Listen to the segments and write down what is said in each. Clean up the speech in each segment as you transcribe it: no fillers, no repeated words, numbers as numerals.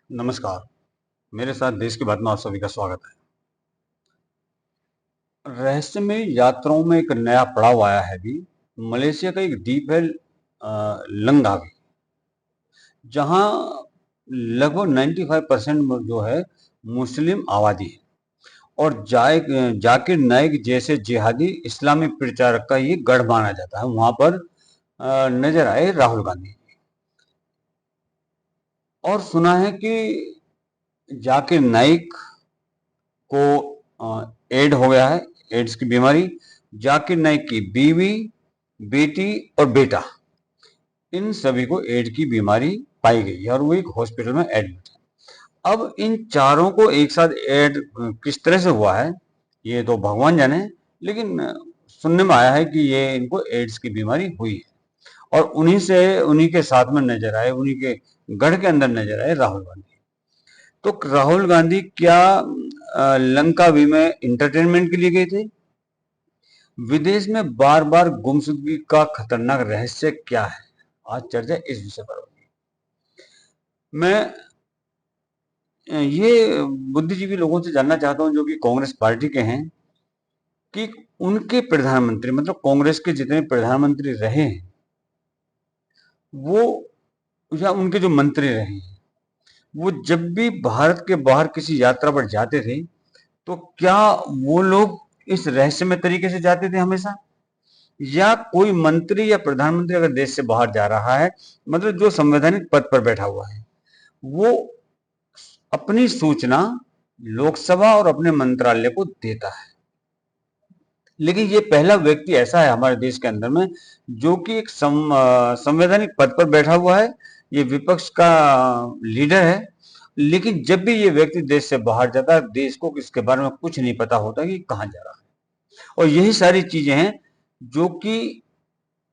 नमस्कार। मेरे साथ देश की बात में आप सभी का स्वागत है। रहस्यमय यात्राओं में एक नया पड़ाव आया है अभी। मलेशिया का एक द्वीप है लंगावी, जहां लगभग 95% जो है मुस्लिम आबादी है और जाकिर नाइक जैसे जिहादी इस्लामी प्रचारक का ये गढ़ माना जाता है। वहां पर नजर आए राहुल गांधी और सुना है कि जाकिर नाइक को एड हो गया है, एड्स की बीमारी। जाकिर नाइक की बीवी, बेटी और बेटा, इन सभी को एड्स की बीमारी पाई गई है और वो एक हॉस्पिटल में एडमिट है। अब इन चारों को एक साथ एड किस तरह से हुआ है ये तो भगवान जाने, लेकिन सुनने में आया है कि ये इनको एड्स की बीमारी हुई है और उन्हीं के साथ में नजर आए, उन्हीं के गढ़ के अंदर नजर आए राहुल गांधी। तो राहुल गांधी क्या लंका वी में इंटरटेनमेंट के लिए गए थे? विदेश में बार बार गुमशुदगी का खतरनाक रहस्य क्या है? आज चर्चा इस विषय पर होगी। मैं ये बुद्धिजीवी लोगों से जानना चाहता हूं जो कि कांग्रेस पार्टी के हैं, कि उनके प्रधानमंत्री, मतलब कांग्रेस के जितने प्रधानमंत्री रहे हैं वो, या उनके जो मंत्री रहे हैं, वो जब भी भारत के बाहर किसी यात्रा पर जाते थे तो क्या वो लोग इस रहस्यमय तरीके से जाते थे हमेशा, या कोई मंत्री या प्रधानमंत्री अगर देश से बाहर जा रहा है, मतलब जो संवैधानिक पद पर बैठा हुआ है, वो अपनी सूचना लोकसभा और अपने मंत्रालय को देता है। लेकिन ये पहला व्यक्ति ऐसा है हमारे देश के अंदर में जो कि एक संवैधानिक पद पर बैठा हुआ है, ये विपक्ष का लीडर है, लेकिन जब भी ये व्यक्ति देश से बाहर जाता है, देश को इसके बारे में कुछ नहीं पता होता कि कहां जा रहा है। और यही सारी चीजें हैं जो कि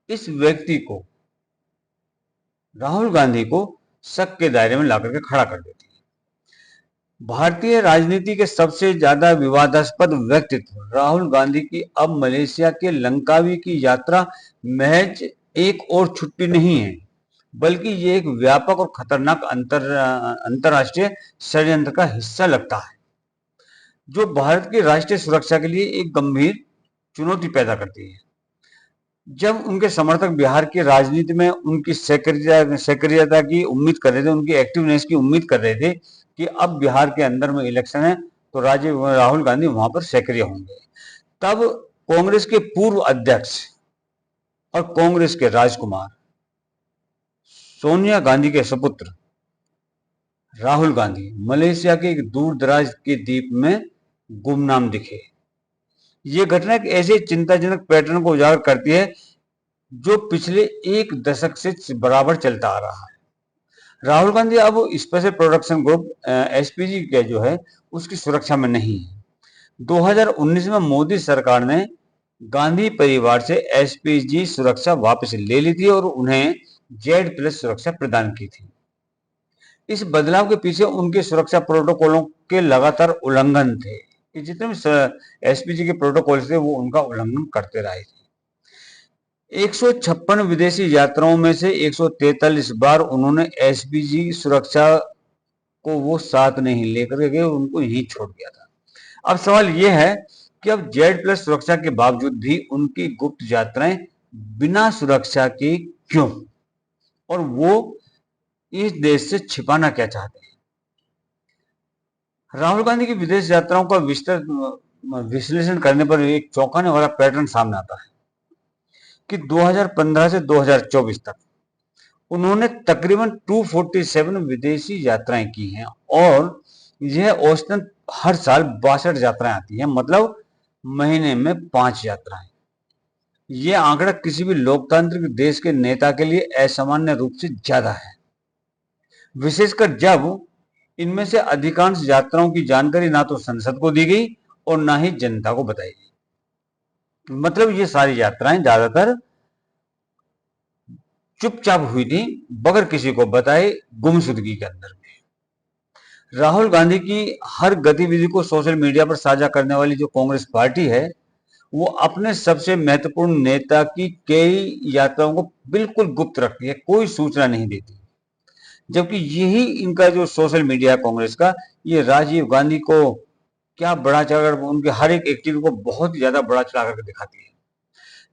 इस व्यक्ति को, राहुल गांधी को, शक के दायरे में लाकर के खड़ा कर देती है। भारतीय राजनीति के सबसे ज्यादा विवादास्पद व्यक्तित्व राहुल गांधी की अब मलेशिया के लंकावी की यात्रा महज एक और छुट्टी नहीं है, बल्कि ये एक व्यापक और खतरनाक अंतरराष्ट्रीय षड्यंत्र का हिस्सा लगता है, जो भारत की राष्ट्रीय सुरक्षा के लिए एक गंभीर चुनौती पैदा करती है। जब उनके समर्थक बिहार की राजनीति में उनकी सक्रियता की उम्मीद कर रहे थे, उनकी एक्टिवनेस की उम्मीद कर रहे थे कि अब बिहार के अंदर में इलेक्शन है तो राहुल गांधी वहां पर सक्रिय होंगे, तब कांग्रेस के पूर्व अध्यक्ष और कांग्रेस के राजकुमार सोनिया गांधी के सुपुत्र राहुल गांधी मलेशिया के एक दूर दराज के द्वीप में गुमनाम दिखे। ये घटना एक ऐसे चिंताजनक पैटर्न को उजागर करती है जो पिछले एक दशक से बराबर चलता आ रहा है। राहुल गांधी अब स्पेशल प्रोडक्शन ग्रुप एसपीजी के जो है उसकी सुरक्षा में नहीं है। 2019 में मोदी सरकार ने गांधी परिवार से एसपीजी सुरक्षा वापस ले ली थी और उन्हें जेड प्लस सुरक्षा प्रदान की थी। इस बदलाव के पीछे उनके सुरक्षा प्रोटोकॉलों के लगातार उल्लंघन थे, कि जितने भी एसपीजी के प्रोटोकॉल थे वो उनका उल्लंघन करते रहे थे। 156 विदेशी यात्राओं में से 143 बार उन्होंने एसपीजी सुरक्षा को वो साथ नहीं लेकर गए, उनको यहीं छोड़ दिया था। अब सवाल यह है कि अब जेड प्लस सुरक्षा के बावजूद भी उनकी गुप्त यात्राएं बिना सुरक्षा के क्यों, और वो इस देश से छिपाना क्या चाहते हैं? राहुल गांधी की विदेश यात्राओं का विस्तृत विश्लेषण करने पर एक चौंकाने वाला पैटर्न सामने आता है कि 2015 से 2024 तक उन्होंने तकरीबन 247 विदेशी यात्राएं की हैं और यह औसतन हर साल 62 यात्राएं आती हैं, मतलब महीने में 5 यात्राएं। यह आंकड़ा किसी भी लोकतांत्रिक देश के नेता के लिए असामान्य रूप से ज्यादा है, विशेषकर जब इनमें से अधिकांश यात्राओं की जानकारी ना तो संसद को दी गई और ना ही जनता को बताई गई। मतलब ये सारी यात्राएं ज्यादातर चुपचाप हुई थी, बगैर किसी को बताए, गुमशुदगी के अंदर में। राहुल गांधी की हर गतिविधि को सोशल मीडिया पर साझा करने वाली जो कांग्रेस पार्टी है, वो अपने सबसे महत्वपूर्ण नेता की कई यात्राओं को बिल्कुल गुप्त रखती है, कोई सूचना नहीं देती। जबकि यही इनका जो सोशल मीडिया कांग्रेस का, ये राजीव गांधी को क्या बड़ा चढ़ाकर, उनके हर एक एक्टिविटी को बहुत ही ज्यादा बड़ा चढ़ा करके दिखाती है।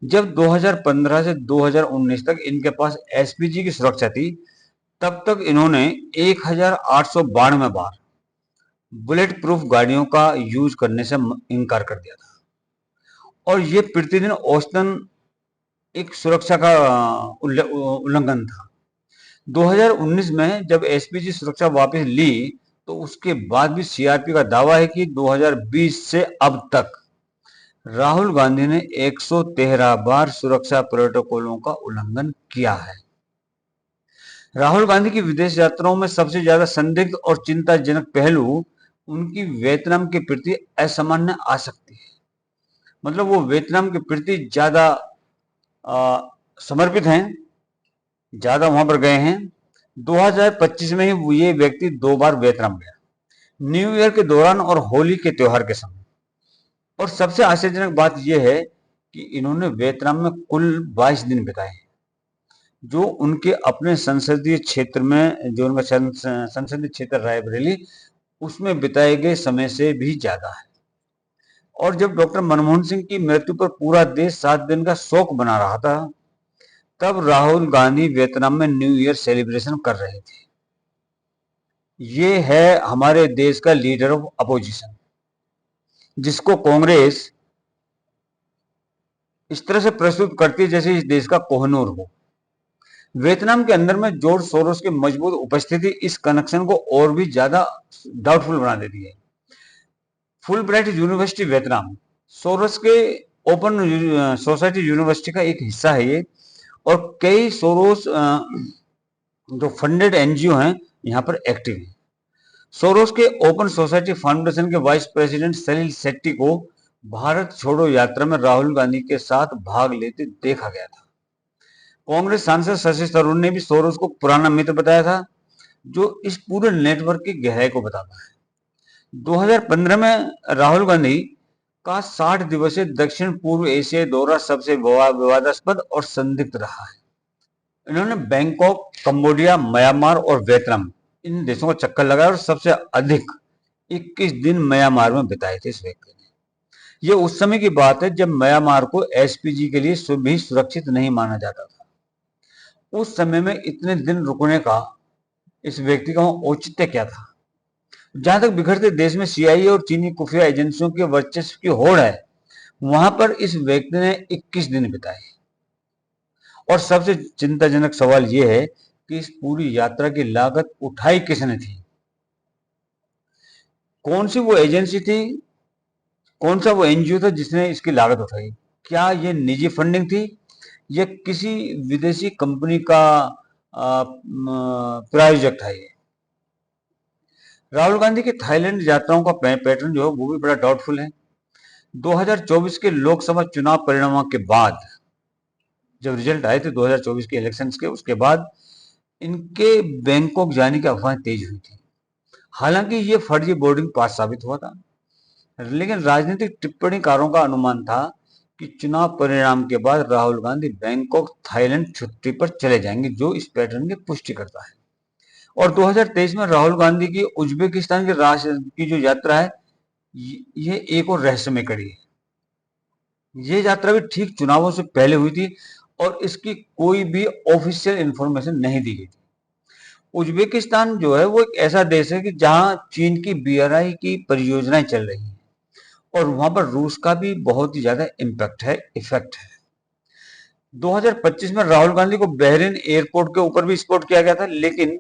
जब 2015 से 2019 तक इनके पास एसपीजी की सुरक्षा थी, तब तक इन्होंने 1892 बार बुलेट प्रूफ गाड़ियों का यूज करने से इनकार कर दिया था, और ये प्रतिदिन औसतन एक सुरक्षा का उल्लंघन था। 2019 में जब एसपीजी सुरक्षा वापस ली, तो उसके बाद भी सीआरपी का दावा है कि 2020 से अब तक राहुल गांधी ने 113 बार सुरक्षा प्रोटोकॉलों का उल्लंघन किया है। राहुल गांधी की विदेश यात्राओं में सबसे ज्यादा संदिग्ध और चिंताजनक पहलू उनकी वियतनाम के प्रति असामान्य आसक्ति है। मतलब वो वियतनाम के प्रति ज्यादा समर्पित हैं, ज्यादा वहां पर गए हैं। 2025 में ही ये व्यक्ति 2 बार वियतनाम गया, न्यू ईयर के दौरान और होली के त्योहार के समय। और सबसे आश्चर्यजनक बात यह है कि इन्होंने वियतनाम में कुल 22 दिन बिताए, जो उनके अपने संसदीय क्षेत्र में, जो उनका संसदीय क्षेत्र रायबरेली, उसमें बिताए गए समय से भी ज्यादा है। और जब डॉक्टर मनमोहन सिंह की मृत्यु पर पूरा देश 7 दिन का शोक मना रहा था, तब राहुल गांधी वियतनाम में न्यू ईयर सेलिब्रेशन कर रहे थे। ये है हमारे देश का लीडर ऑफ अपोजिशन, जिसको कांग्रेस इस तरह से प्रस्तुत करती है जैसे इस देश का कोहिनूर हो। वियतनाम के अंदर में जॉर्ज सोरोस की मजबूत उपस्थिति इस कनेक्शन को और भी ज्यादा डाउटफुल बना देती है। Full bright university Vietnam Soros के ओपन सोसाइटी यूनिवर्सिटी का एक हिस्सा है ये, और कई सोरोस जो फंडेड एनजीओ हैं यहाँ पर एक्टिव हैं। सोरोस के ओपन सोसाइटी फाउंडेशन के वाइस प्रेसिडेंट सलील शेट्टी को भारत छोड़ो यात्रा में राहुल गांधी के साथ भाग लेते देखा गया था। कांग्रेस सांसद शशि थरूर ने भी सोरोस को पुराना मित्र बताया था, जो इस पूरे नेटवर्क की गहराई को बताता है। 2015 में राहुल गांधी का 60 दिवसीय दक्षिण पूर्व एशियाई दौरा सबसे विवादास्पद और संदिग्ध रहा है। इन्होंने बैंकॉक, कंबोडिया, म्यांमार और वियतनाम, इन देशों का चक्कर लगाया, और सबसे अधिक 21 दिन म्यांमार में बिताए थे इस व्यक्ति ने। यह उस समय की बात है जब म्यांमार को एसपीजी के लिए भी सुरक्षित नहीं माना जाता था। उस समय में इतने दिन रुकने का इस व्यक्ति का औचित्य क्या था? जहां तक बिखरते देश में सीआईए और चीनी खुफिया एजेंसियों के वर्चस्व की होड़ है, वहां पर इस व्यक्ति ने 21 दिन बिताए। और सबसे चिंताजनक सवाल यह है कि इस पूरी यात्रा की लागत उठाई किसने थी? कौन सी वो एजेंसी थी, कौन सा वो एनजीओ था जिसने इसकी लागत उठाई? क्या ये निजी फंडिंग थी या किसी विदेशी कंपनी का प्रायोजक था? ये राहुल गांधी की थाईलैंड यात्राओं का पैटर्न जो है वो भी बड़ा डाउटफुल है। 2024 के लोकसभा चुनाव परिणामों के बाद, जब रिजल्ट आए थे 2024 के इलेक्शंस के, उसके बाद इनके बैंकॉक जाने की अफवाहें तेज हुई थी। हालांकि ये फर्जी बोर्डिंग पास साबित हुआ था, लेकिन राजनीतिक टिप्पणीकारों का अनुमान था कि चुनाव परिणाम के बाद राहुल गांधी बैंकॉक थाईलैंड छुट्टी पर चले जाएंगे, जो इस पैटर्न की पुष्टि करता है। और 2023 में राहुल गांधी की उज्बेकिस्तान के राष्ट्र की जो यात्रा है, ये एक और रहस्यमय कड़ी है। ये यात्रा भी ठीक चुनावों से पहले हुई थी और इसकी कोई भी ऑफिशियल इंफॉर्मेशन नहीं दी गई थी। उज्बेकिस्तान जो है वो एक ऐसा देश है कि जहां चीन की बीआरआई की परियोजनाएं चल रही हैं, और वहां पर रूस का भी बहुत ही ज्यादा इफेक्ट है। 2025 में राहुल गांधी को बहरीन एयरपोर्ट के ऊपर भी स्पॉट किया गया था, लेकिन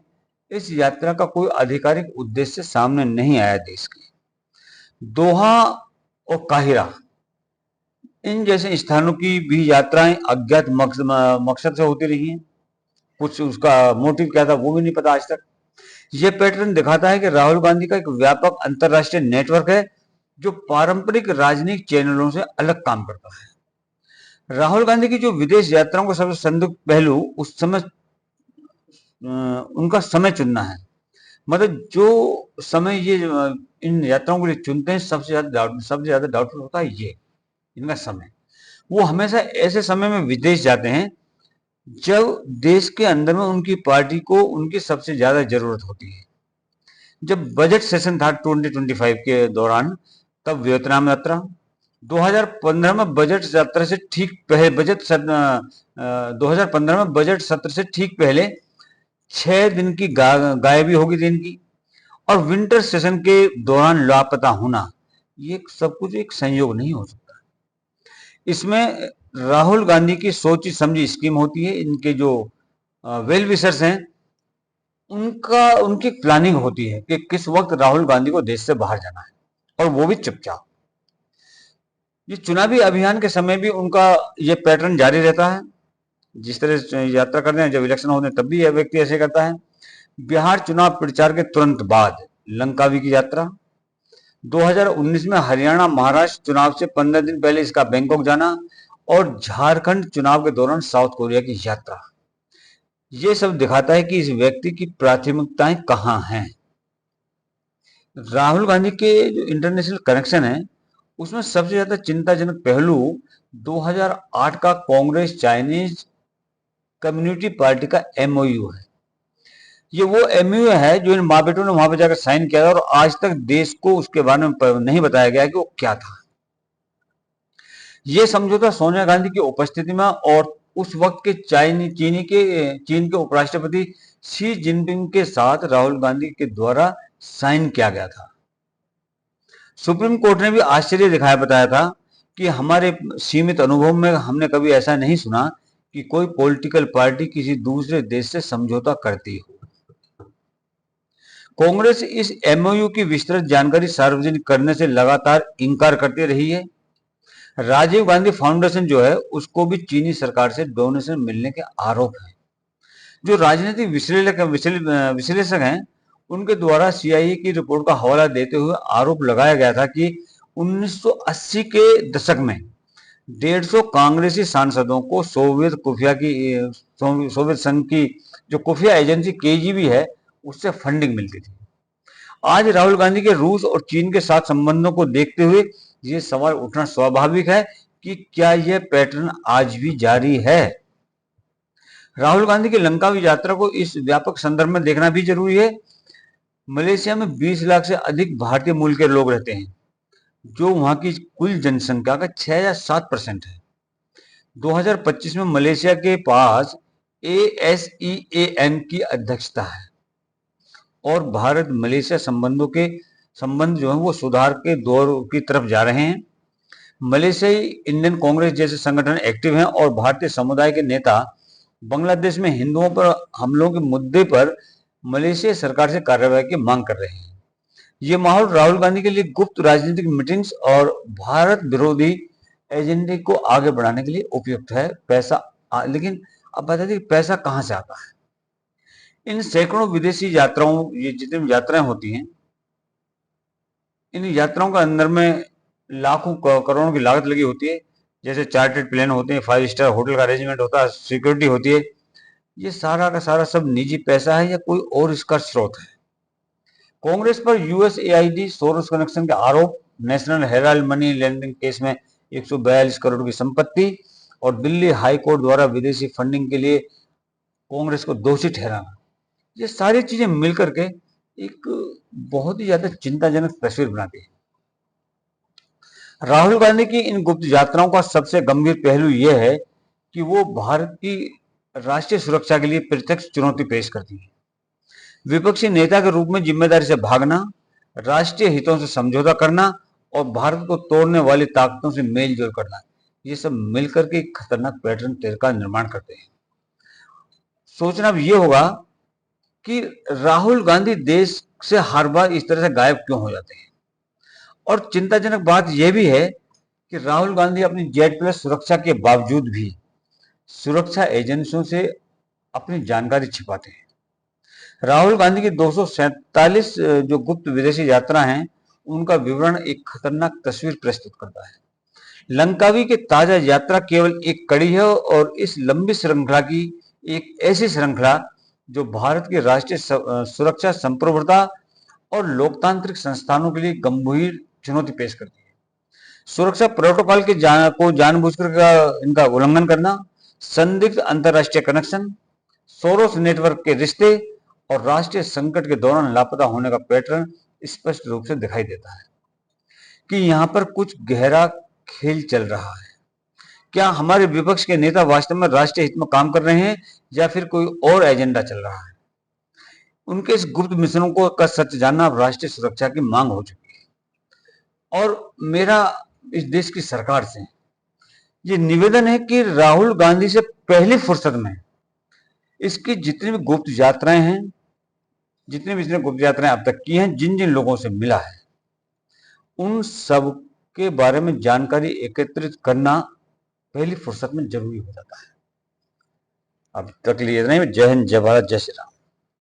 इस यात्रा का कोई आधिकारिक उद्देश्य सामने नहीं आया देश के। दोहा और काहिरा, इन जैसे स्थानों की भी यात्राएं अज्ञात मकसद से होती रही हैं। कुछ उसका मोटिव क्या था वो भी नहीं पता आज तक। यह पैटर्न दिखाता है कि राहुल गांधी का एक व्यापक अंतरराष्ट्रीय नेटवर्क है, जो पारंपरिक राजनीतिक चैनलों से अलग काम करता है। राहुल गांधी की जो विदेश यात्राओं का सबसे संदिग्ध पहलू उस समय उनका समय चुनना है। मतलब जो समय ये इन यात्राओं के लिए चुनते हैं, सबसे ज्यादा डाउटफुल होता है ये इनका समय। वो हमेशा ऐसे समय में विदेश जाते हैं जब देश के अंदर में उनकी पार्टी को उनकी सबसे ज्यादा जरूरत होती है। जब बजट सेशन था 2025 के दौरान, तब वियतनाम यात्रा, 2015 में बजट सत्र से ठीक पहले 2015 में बजट सत्र से ठीक पहले 6 दिन की गायबी होगी दिन की, और विंटर सेशन के दौरान लापता होना, ये सब कुछ एक संयोग नहीं हो सकता। इसमें राहुल गांधी की सोची समझी स्कीम होती है। इनके जो वेल विशर्स हैं, उनकी प्लानिंग होती है कि किस वक्त राहुल गांधी को देश से बाहर जाना है, और वो भी चुपचाप। ये चुनावी अभियान के समय भी उनका ये पैटर्न जारी रहता है। जिस तरह से यात्रा करते हैं, जब इलेक्शन होते हैं तब भी यह व्यक्ति ऐसे करता है। बिहार चुनाव प्रचार के तुरंत बाद लंकावी की यात्रा, 2019 में हरियाणा महाराष्ट्र चुनाव से 15 दिन पहले इसका बैंकॉक जाना, और झारखंड चुनाव के दौरान साउथ कोरिया की यात्रा। ये सब दिखाता है कि इस व्यक्ति की प्राथमिकताएं कहां हैं। राहुल गांधी के जो इंटरनेशनल कनेक्शन है, उसमें सबसे ज्यादा चिंताजनक पहलू 2008 का कांग्रेस चाइनीज कम्युनिटी पार्टी का एमओयू है। ये वो एमओयू है जो इन माँ बेटों ने वहां पर जाकर साइन किया था, और आज तक देश को उसके बारे में नहीं बताया गया कि वो क्या था। ये समझौता सोनिया गांधी की उपस्थिति में और उस वक्त के चीन के उपराष्ट्रपति शी जिनपिंग के साथ राहुल गांधी के द्वारा साइन किया गया था। सुप्रीम कोर्ट ने भी आश्चर्य दिखाया बताया था कि हमारे सीमित अनुभव में हमने कभी ऐसा नहीं सुना कि कोई पॉलिटिकल पार्टी किसी दूसरे देश से समझौता करती हो। कांग्रेस इस एमओयू की विस्तृत जानकारी सार्वजनिक करने से लगातार इंकार करती रही है। राजीव गांधी फाउंडेशन जो है, उसको भी चीनी सरकार से डोनेशन मिलने के आरोप हैं। जो राजनीतिक विश्लेषक हैं, उनके द्वारा सीआईए की रिपोर्ट का हवाला देते हुए आरोप लगाया गया था कि 1980 के दशक में 150 कांग्रेसी सांसदों को सोवियत संघ की जो खुफिया एजेंसी केजीबी है, उससे फंडिंग मिलती थी। आज राहुल गांधी के रूस और चीन के साथ संबंधों को देखते हुए ये सवाल उठना स्वाभाविक है कि क्या यह पैटर्न आज भी जारी है। राहुल गांधी की लंकावी यात्रा को इस व्यापक संदर्भ में देखना भी जरूरी है। मलेशिया में 20 लाख से अधिक भारतीय मूल के लोग रहते हैं, जो वहां की कुल जनसंख्या का 6 या 7% है। 2025 में मलेशिया के पास ASEAN की अध्यक्षता है, और भारत मलेशिया संबंध जो है वो सुधार के दौर की तरफ जा रहे हैं। मलेशियाई इंडियन कांग्रेस जैसे संगठन एक्टिव हैं, और भारतीय समुदाय के नेता बांग्लादेश में हिंदुओं पर हमलों के मुद्दे पर मलेशिया सरकार से कार्रवाई की मांग कर रहे हैं। ये माहौल राहुल गांधी के लिए गुप्त राजनीतिक मीटिंग्स और भारत विरोधी एजेंडे को आगे बढ़ाने के लिए उपयुक्त है। लेकिन अब बता दें पैसा कहां से आता है। इन सैकड़ों विदेशी यात्राओं, ये जितनी भी यात्राएं होती हैं, इन यात्राओं के अंदर में लाखों करोड़ों की लागत लगी होती है। जैसे चार्टर्ड प्लेन होते हैं, 5 स्टार होटल का अरेंजमेंट होता है, सिक्योरिटी होती है। ये सारा का सारा सब निजी पैसा है या कोई और इसका स्रोत है। कांग्रेस पर यूएसएआईडी सोरोस कनेक्शन के आरोप, National Herald money landing case में 142 करोड़ की संपत्ति, और दिल्ली हाई कोर्ट द्वारा विदेशी फंडिंग के लिए कांग्रेस को दोषी ठहराना, ये सारी चीजें मिलकर के एक बहुत ही ज्यादा चिंताजनक तस्वीर बनाती है। राहुल गांधी की इन गुप्त यात्राओं का सबसे गंभीर पहलू यह है कि वो भारत की राष्ट्रीय सुरक्षा के लिए प्रत्यक्ष चुनौती पेश करती है। विपक्षी नेता के रूप में जिम्मेदारी से भागना, राष्ट्रीय हितों से समझौता करना, और भारत को तोड़ने वाली ताकतों से मेल जोल करना, ये सब मिलकर के एक खतरनाक पैटर्न का निर्माण करते हैं। सोचना अब ये होगा कि राहुल गांधी देश से हर बार इस तरह से गायब क्यों हो जाते हैं। और चिंताजनक बात यह भी है कि राहुल गांधी अपनी Z+ सुरक्षा के बावजूद भी सुरक्षा एजेंसियों से अपनी जानकारी छिपाते हैं। राहुल गांधी की 247 जो गुप्त विदेशी यात्रा हैं, उनका विवरण एक खतरनाक तस्वीर प्रस्तुत करता है। लंकावी के ताजा यात्रा केवल एक कड़ी है, और इस लंबी श्रृंखला की एक ऐसी श्रृंखला जो भारत की राष्ट्रीय सुरक्षा, संप्रभुता और लोकतांत्रिक संस्थानों के लिए गंभीर चुनौती पेश करती है। सुरक्षा प्रोटोकॉल के जानबूझकर इनका उल्लंघन करना, संदिग्ध अंतर्राष्ट्रीय कनेक्शन, सोरोस नेटवर्क के रिश्ते और राष्ट्रीय संकट के दौरान लापता होने का पैटर्न स्पष्ट रूप से दिखाई देता है कि यहाँ पर कुछ गहरा खेल चल रहा है। क्या हमारे विपक्ष के नेता वास्तव में राष्ट्रीय हित में काम कर रहे हैं या फिर कोई और एजेंडा चल रहा है? उनके इस गुप्त मिशनों को का सच जानना अब राष्ट्रीय सुरक्षा की मांग हो चुकी है। और मेरा इस देश की सरकार से ये निवेदन है कि राहुल गांधी से पहली फुर्सत में इसकी जितनी भी गुप्त यात्राएं हैं, जितनी भी इसने गुप्त यात्राएं अब तक की हैं, जिन जिन लोगों से मिला है, उन सब के बारे में जानकारी एकत्रित करना पहली फुर्सत में जरूरी हो जाता है। अब तक लिए इतना ही। जय हिंद, जय भारत, जय श्री राम।